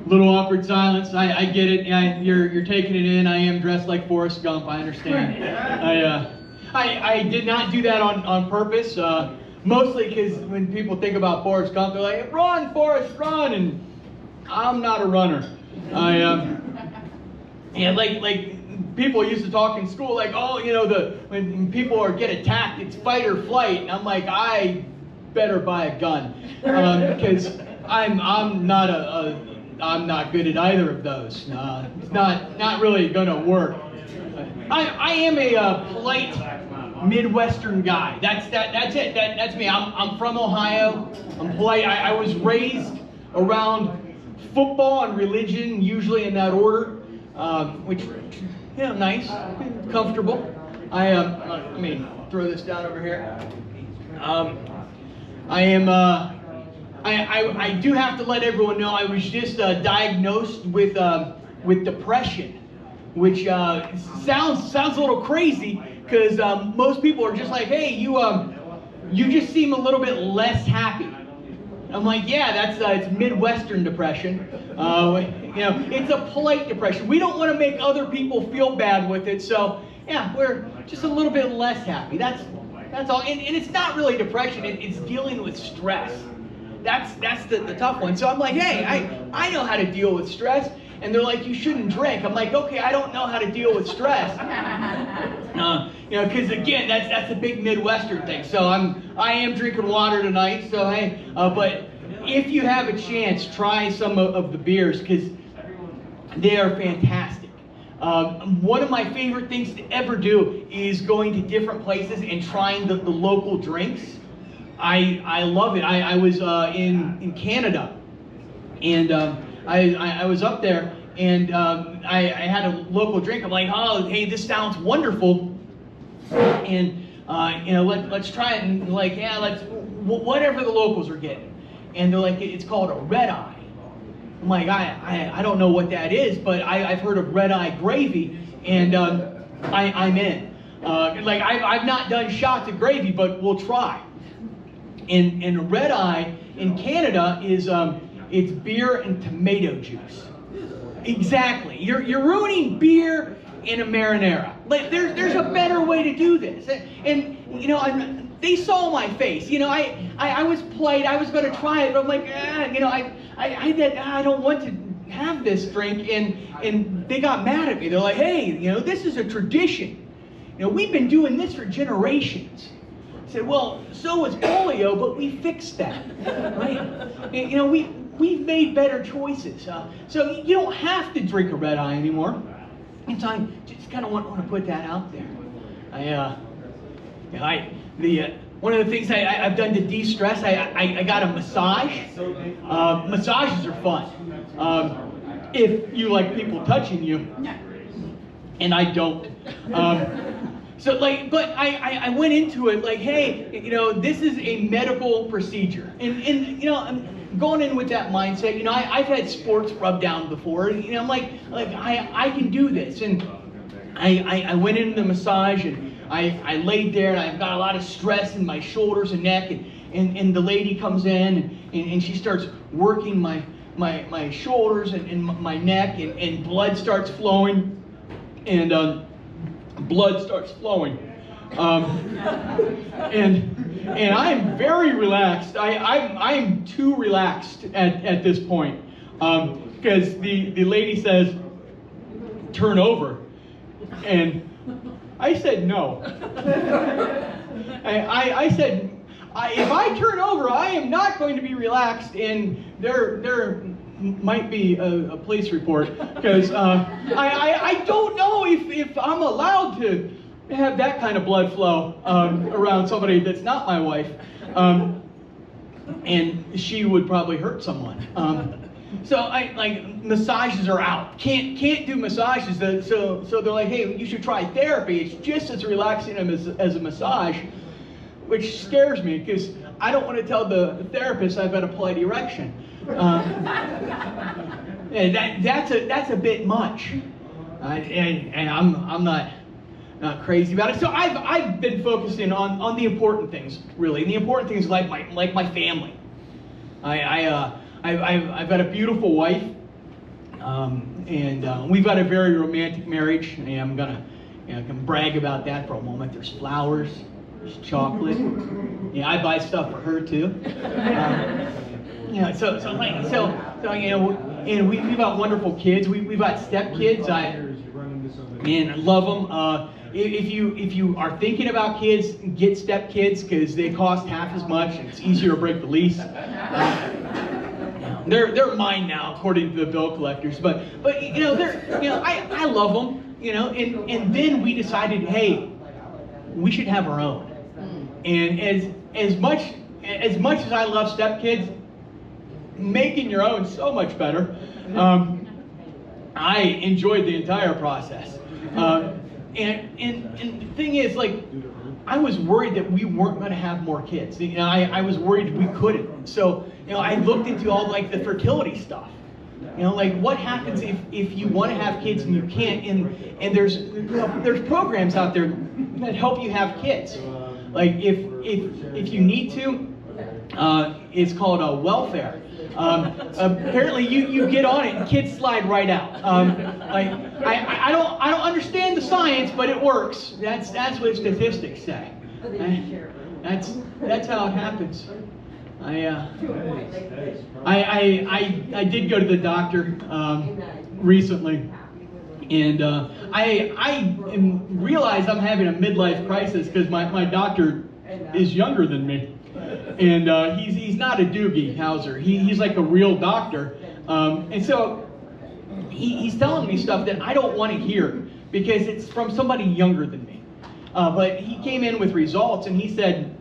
Little awkward silence. I get it. You're taking it in. I am dressed like Forrest Gump. I understand. I did not do that on purpose. Mostly because when people think about Forrest Gump, they're like, "Run, Forrest, run!" And I'm not a runner. Like people used to talk in school, like, "Oh, when people get attacked, it's fight or flight." And I'm like, I better buy a gun because I'm not good at either of those. It's not really going to work. I am a polite Midwestern guy. That's it. That's me. I'm from Ohio. I'm polite. I was raised around football and religion, usually in that order, which nice, comfortable. Let me throw this down over here. I do have to let everyone know I was just diagnosed with depression, which sounds a little crazy because most people are just like, "Hey, you just seem a little bit less happy." I'm like, "Yeah, it's Midwestern depression. It's a polite depression. We don't want to make other people feel bad with it, so yeah, we're just a little bit less happy. That's all." And it's not really depression. It's dealing with stress. That's the tough one. So I'm like, "Hey, I know how to deal with stress." And they're like, "You shouldn't drink." I'm like, "Okay, I don't know how to deal with stress." Because again, that's a big Midwestern thing. So I am drinking water tonight. So hey, but if you have a chance, try some of the beers because they are fantastic. One of my favorite things to ever do is going to different places and trying the local drinks. I love it. I was in Canada, and I was up there, and I had a local drink. I'm like, "Oh, hey, this sounds wonderful," and let's try it. And like, "Yeah, let's whatever the locals are getting," and they're like, "It's called a red eye." I'm like, I don't know what that is, but I've heard of red eye gravy, and I'm in. I've not done shots of gravy, but we'll try. And red eye in Canada is it's beer and tomato juice. Exactly. You're ruining beer in a marinara. Like there's a better way to do this. And they saw my face. I was polite. I was going to try it, but I'm like, I don't want to have this drink. And they got mad at me. They're like, "Hey, this is a tradition. We've been doing this for generations." I said, "Well, so was polio, but we fixed that, right? And, we've made better choices. So you don't have to drink a red eye anymore." And so I just kind of want to put that out there. One of the things I've done to de-stress, I got a massage. Massages are fun if you like people touching you, and I don't. But I went into it like, "Hey, this is a medical procedure," and I'm going in with that mindset. I've had sports rub down before. I'm like I can do this, and I went into the massage, and I laid there, and I've got a lot of stress in my shoulders and neck, and the lady comes in, and she starts working my shoulders and my neck, and blood starts flowing, and blood starts flowing, and I'm very relaxed. I'm too relaxed at this point because the lady says, "Turn over," and I said no. I said, if I turn over, I am not going to be relaxed, and there might be a police report because I don't know if I'm allowed to have that kind of blood flow around somebody that's not my wife, and she would probably hurt someone. So massages are out. Can't do massages. So they're like, "Hey, you should try therapy. It's just as relaxing as a massage," which scares me because I don't want to tell the therapist I've got a polite erection. And that's a bit much, and I'm not crazy about it. So I've been focusing on the important things, really. And the important things like my family. I've got a beautiful wife, We've got a very romantic marriage, and I'm gonna brag about that for a moment. There's flowers, there's chocolate. Yeah, I buy stuff for her too. And we've got wonderful kids. We've got step kids. I love them. If you are thinking about kids, get step kids because they cost half as much and it's easier to break the lease. They're mine now, according to the bill collectors. But I love them. And then we decided, hey, we should have our own. And as much as I love step kids, making your own so much better. I enjoyed the entire process. And the thing is, like, I was worried that we weren't going to have more kids. I was worried we couldn't. So, I looked into all like the fertility stuff. Like what happens if you want to have kids and you can't? And there's programs out there that help you have kids. Like if you need to, it's called welfare. Apparently you get on it and kids slide right out. I don't understand the science, but it works. That's what statistics say. That's how it happens. I did go to the doctor recently, and I realized I'm having a midlife crisis because my doctor is younger than me. And he's not a Doogie Howser. He's like a real doctor. And so he's telling me stuff that I don't want to hear because it's from somebody younger than me. But he came in with results and he said,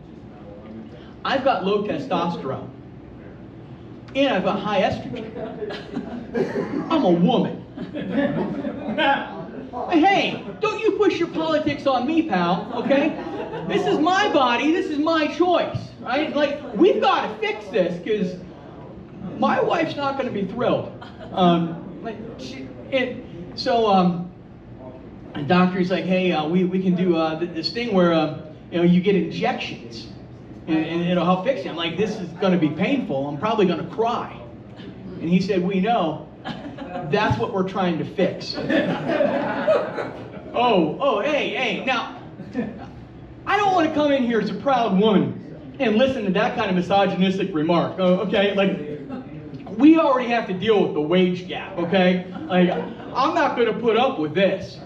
I've got low testosterone and I've got high estrogen. I'm a woman. Hey, don't you push your politics on me, pal, okay? This is my body, this is my choice, right? Like, we've got to fix this because my wife's not going to be thrilled. The doctor's like, hey, we can do this thing where you get injections and it'll help fix you. I'm like, this is going to be painful. I'm probably going to cry. And he said, we know. That's what we're trying to fix. Hey, now, I don't want to come in here as a proud woman and listen to that kind of misogynistic remark, okay? Like, we already have to deal with the wage gap, okay? Like, I'm not going to put up with this.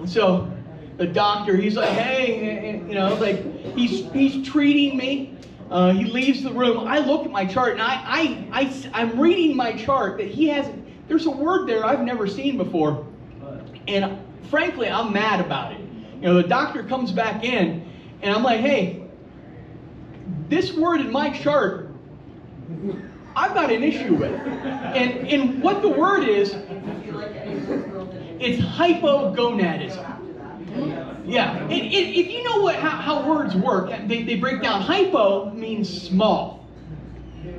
So, the doctor, he's like, hey, like, he's treating me. He leaves the room. I look at my chart, and I'm reading my chart that he hasn't. There's a word there I've never seen before, and frankly, I'm mad about it. The doctor comes back in, and I'm like, hey, this word in my chart, I've got an issue with. And what the word is, it's hypogonadism. Yeah, if you know how words work, they break down. Hypo means small,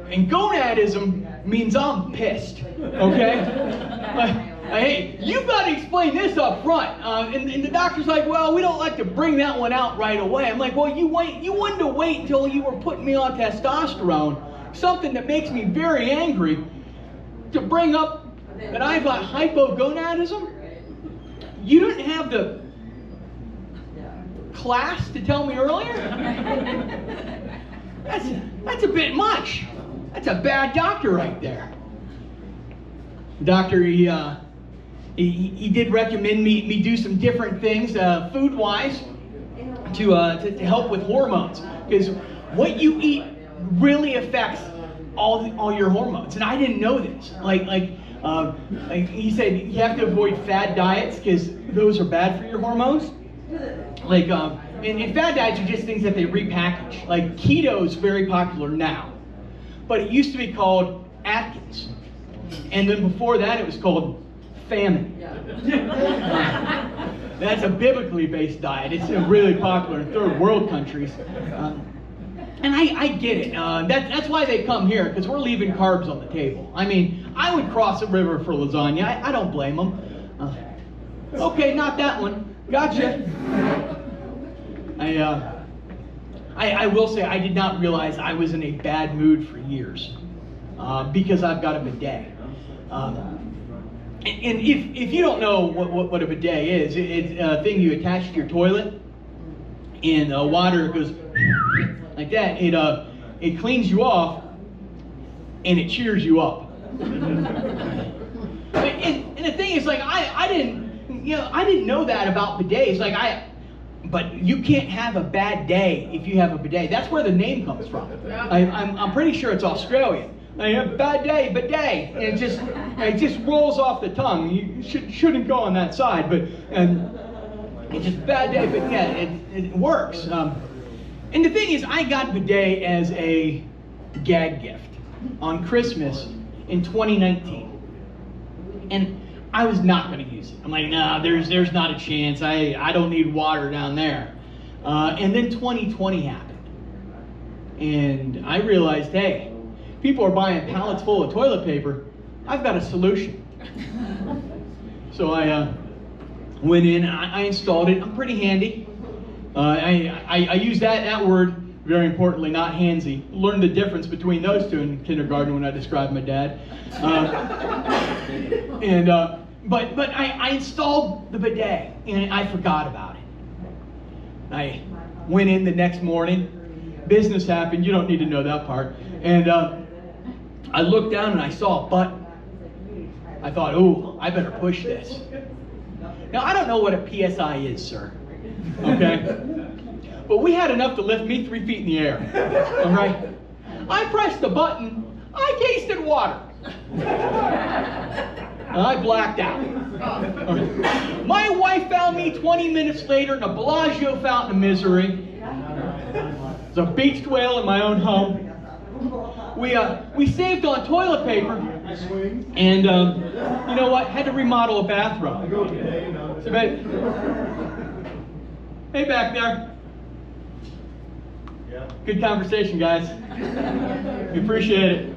and gonadism means I'm pissed. Okay, hey, you've got to explain this up front. And the doctor's like, well, we don't like to bring that one out right away. I'm like, well, you wanted to wait until you were putting me on testosterone, something that makes me very angry, to bring up that I've got hypogonadism. You didn't have the class to tell me earlier? That's a bit much. That's a bad doctor right there. The doctor, he did recommend me do some different things food-wise to help with hormones, because what you eat really affects all your hormones, and I didn't know this. Like he said, you have to avoid fad diets because those are bad for your hormones. Like, and fad diets are just things that they repackage. Like, keto is very popular now, but it used to be called Atkins, and then before that it was called famine. That's a biblically based diet. It's really popular in third world countries, and I get it. That's why they come here, because we're leaving carbs on the table. I mean, I would cross a river for lasagna. I don't blame them. Okay, not that one. Gotcha. I will say I did not realize I was in a bad mood for years because I've got a bidet. And if you don't know what a bidet is, it's a thing you attach to your toilet, and water goes like that. It cleans you off, and it cheers you up. And the thing is, like, I didn't know that about bidets. But you can't have a bad day if you have a bidet. That's where the name comes from. I'm pretty sure it's Australian. Like, a bad day, bidet. And it just rolls off the tongue. You shouldn't go on that side, but it's just bad day, but yeah, it works. And the thing is, I got bidet as a gag gift on Christmas in 2019. And I was not going to use it. I'm like, nah, there's not a chance. I don't need water down there. And then 2020 happened. And I realized, hey, people are buying pallets full of toilet paper. I've got a solution. So I went in, I installed it. I'm pretty handy. I use that word, very importantly, not handsy. Learned the difference between those two in kindergarten when I described my dad. But I installed the bidet, and I forgot about it. I went in the next morning. Business happened. You don't need to know that part. And I looked down and I saw a button. I thought, ooh, I better push this. Now, I don't know what a PSI is, sir. Okay? But we had enough to lift me 3 feet in the air. All right? I pressed the button. I tasted water. I blacked out. My wife found me 20 minutes later in a Bellagio fountain of misery. It's a beached whale in my own home. We saved on toilet paper, and you know what? Had to remodel a bathroom. So, hey, back there. Good conversation, guys. We appreciate it.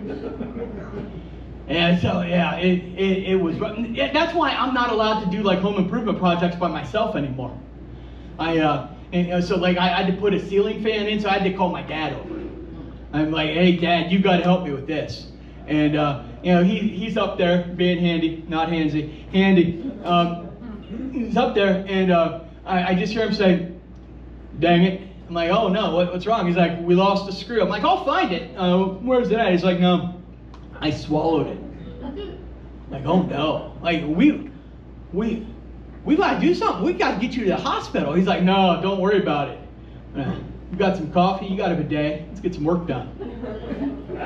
And so, yeah, it was. That's why I'm not allowed to do like home improvement projects by myself anymore. So like I had to put a ceiling fan in, so I had to call my dad over. I'm like, hey, Dad, you got to help me with this. And he's up there being handy, not handsy, handy. He's up there, and I just hear him say, "Dang it." I'm like, oh no, what's wrong? He's like, we lost a screw. I'm like, I'll find it. Where's it at? He's like, no, I swallowed it. I'm like, oh no. Like, we got to do something. We got to get you to the hospital. He's like, no, don't worry about it. You got some coffee, you got a bidet, let's get some work done.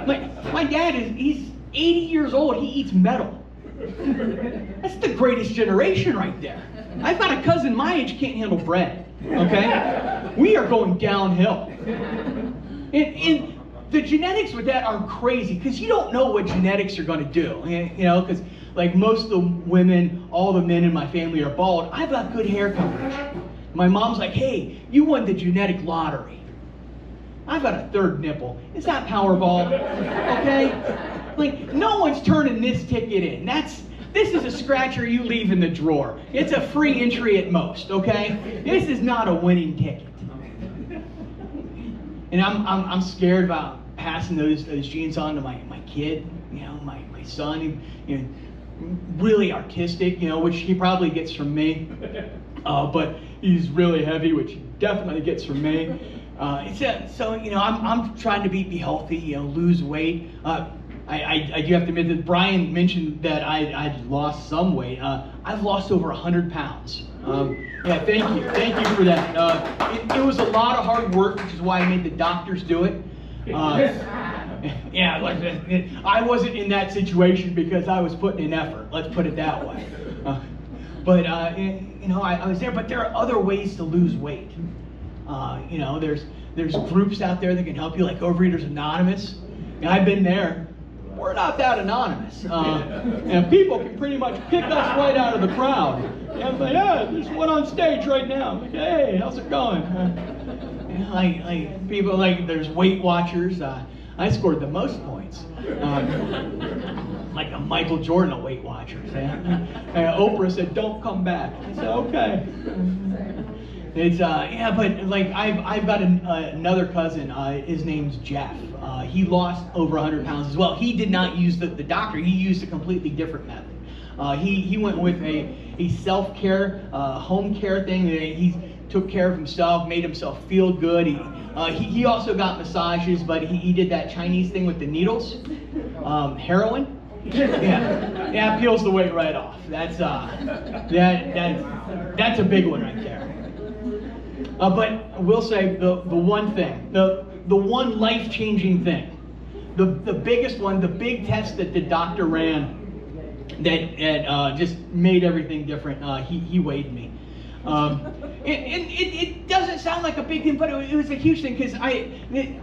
Like, my dad he's 80 years old, he eats metal. That's the greatest generation right there. I've got a cousin my age can't handle bread, okay? We are going downhill. And the genetics with that are crazy, because you don't know what genetics are going to do, you know, because like most of the women, all the men in my family are bald. I've got good hair coverage. My mom's like, hey, you won the genetic lottery. I've got a third nipple. It's not Powerball, okay? Like, no one's turning this ticket in. This is a scratcher you leave in the drawer. It's a free entry at most, okay? This is not a winning ticket. And I'm scared about passing those genes on to my kid, you know, my son, you know, really artistic, you know, which he probably gets from me. But he's really heavy, which he definitely gets from me. So you know, I'm trying to be healthy, you know, lose weight. I do have to admit that Brian mentioned that I'd lost some weight. I've lost over 100 pounds. Yeah, thank you for that. It was a lot of hard work, which is why I made the doctors do it. Yeah, like I wasn't in that situation because I was putting in effort. Let's put it that way. But you know, I was there. But there are other ways to lose weight. You know, there's groups out there that can help you, like Overeaters Anonymous. And I've been there. We're not that anonymous. And people can pretty much pick us right out of the crowd. And I'm like, yeah, there's one on stage right now. I'm like, hey, how's it going? Like people, like there's Weight Watchers. I scored the most points. Like a Michael Jordan of Weight Watchers. Oprah said, don't come back. I said, okay. It's yeah, but like I've got another cousin. His name's Jeff. He lost over 100 pounds as well. He did not use the doctor. He used a completely different method. He went with a self-care, home care thing. He took care of himself, made himself feel good. He also got massages, but he did that Chinese thing with the needles, heroin. Yeah, it peels the weight right off. That's a big one right there. But I will say the one thing, the one life-changing thing, the biggest one, the big test that the doctor ran that just made everything different. He weighed me. It doesn't sound like a big thing, but it was a huge thing because I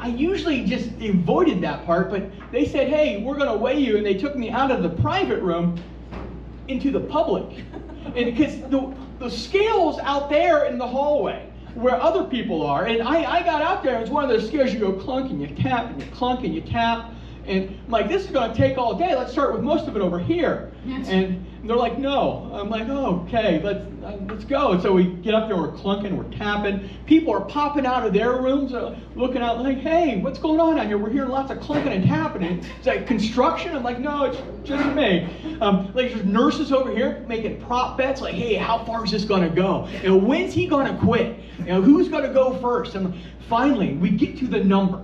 usually just avoided that part. But they said, "Hey, we're going to weigh you," and they took me out of the private room into the public, and because the scales out there in the hallway where other people are, and I got out there, and it's one of those scales you go clunk and you tap and you clunk and you tap. And I'm like, this is going to take all day. Let's start with most of it over here. And they're like, no. I'm like, oh, okay, let's go. And so we get up there, we're clunking, we're tapping. People are popping out of their rooms, looking out like, hey, what's going on out here? We're hearing lots of clunking and tapping. And it's like construction. I'm like, no, it's just me. Like there's nurses over here making prop bets, like, hey, how far is this going to go? You know, when's he going to quit? You know, who's going to go first? And finally, we get to the number.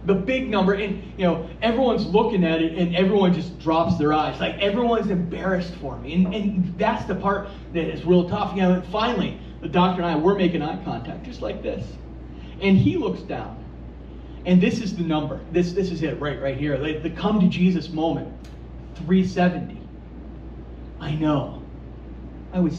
The big number, and you know, everyone's looking at it and everyone just drops their eyes. Like everyone's embarrassed for me. And that's the part that is real tough. You know, finally, the doctor and I, we're making eye contact just like this. And he looks down. And this is the number. This is it right here. The come to Jesus moment. 370. I know. I was